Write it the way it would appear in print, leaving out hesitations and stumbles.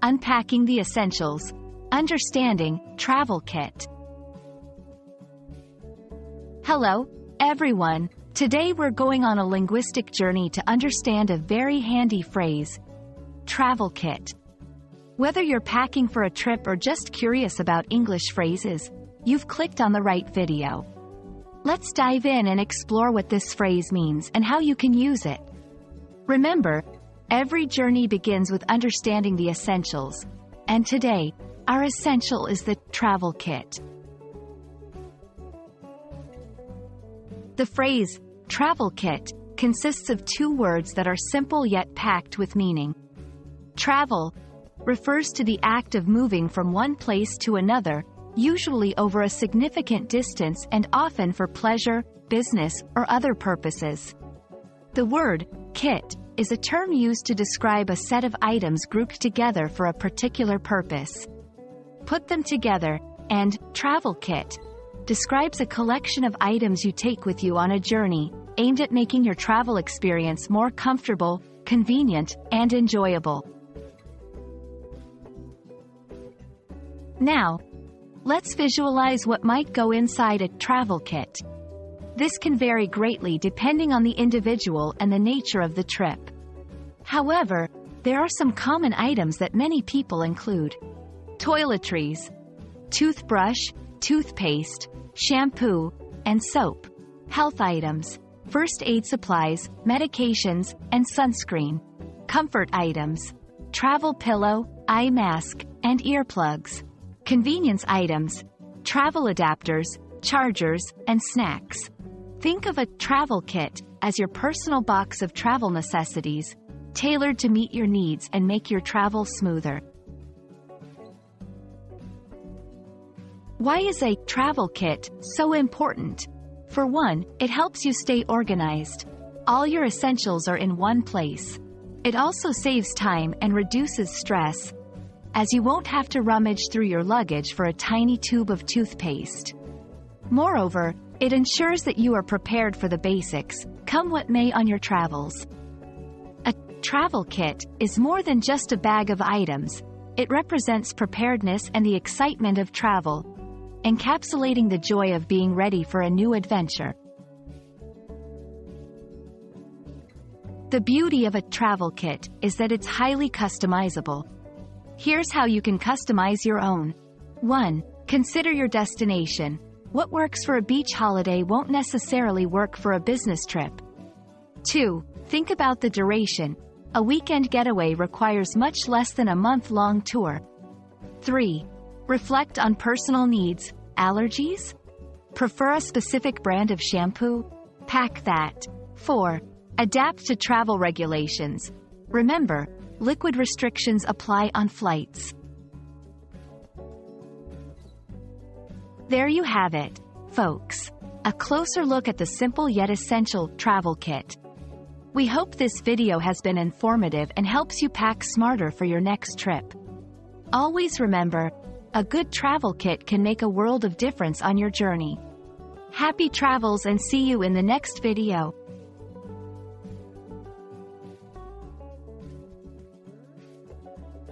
Unpacking the Essentials. Understanding Travel Kit. Hello, everyone. Today we're going on a linguistic journey to understand a very handy phrase, travel kit. Whether you're packing for a trip or just curious about English phrases, you've clicked on the right video. Let's dive in and explore what this phrase means and how you can use it. Remember, every journey begins with understanding the essentials, and today, our essential is the travel kit. The phrase, travel kit, consists of two words that are simple yet packed with meaning. Travel refers to the act of moving from one place to another, usually over a significant distance and often for pleasure, business, or other purposes. The word, kit, is a term used to describe a set of items grouped together for a particular purpose. Put them together, and travel kit describes a collection of items you take with you on a journey, aimed at making your travel experience more comfortable, convenient, and enjoyable. Now, let's visualize what might go inside a travel kit. This can vary greatly depending on the individual and the nature of the trip. However, there are some common items that many people include: toiletries, toothbrush, toothpaste, shampoo, and soap, health items, first aid supplies, medications, and sunscreen, comfort items, travel pillow, eye mask, and earplugs, convenience items, travel adapters, chargers, and snacks. Think of a travel kit as your personal box of travel necessities, tailored to meet your needs and make your travel smoother. Why is a travel kit so important? For one, it helps you stay organized. All your essentials are in one place. It also saves time and reduces stress, as you won't have to rummage through your luggage for a tiny tube of toothpaste. Moreover, it ensures that you are prepared for the basics, come what may on your travels. A travel kit is more than just a bag of items. It represents preparedness and the excitement of travel, encapsulating the joy of being ready for a new adventure. The beauty of a travel kit is that it's highly customizable. Here's how you can customize your own. 1. Consider your destination. What works for a beach holiday won't necessarily work for a business trip. 2. Think about the duration. A weekend getaway requires much less than a month-long tour. 3. Reflect on personal needs. Allergies? Prefer a specific brand of shampoo? Pack that. 4. Adapt to travel regulations. Remember, liquid restrictions apply on flights. There you have it, folks. A closer look at the simple yet essential travel kit. We hope this video has been informative and helps you pack smarter for your next trip. Always remember, a good travel kit can make a world of difference on your journey. Happy travels and see you in the next video.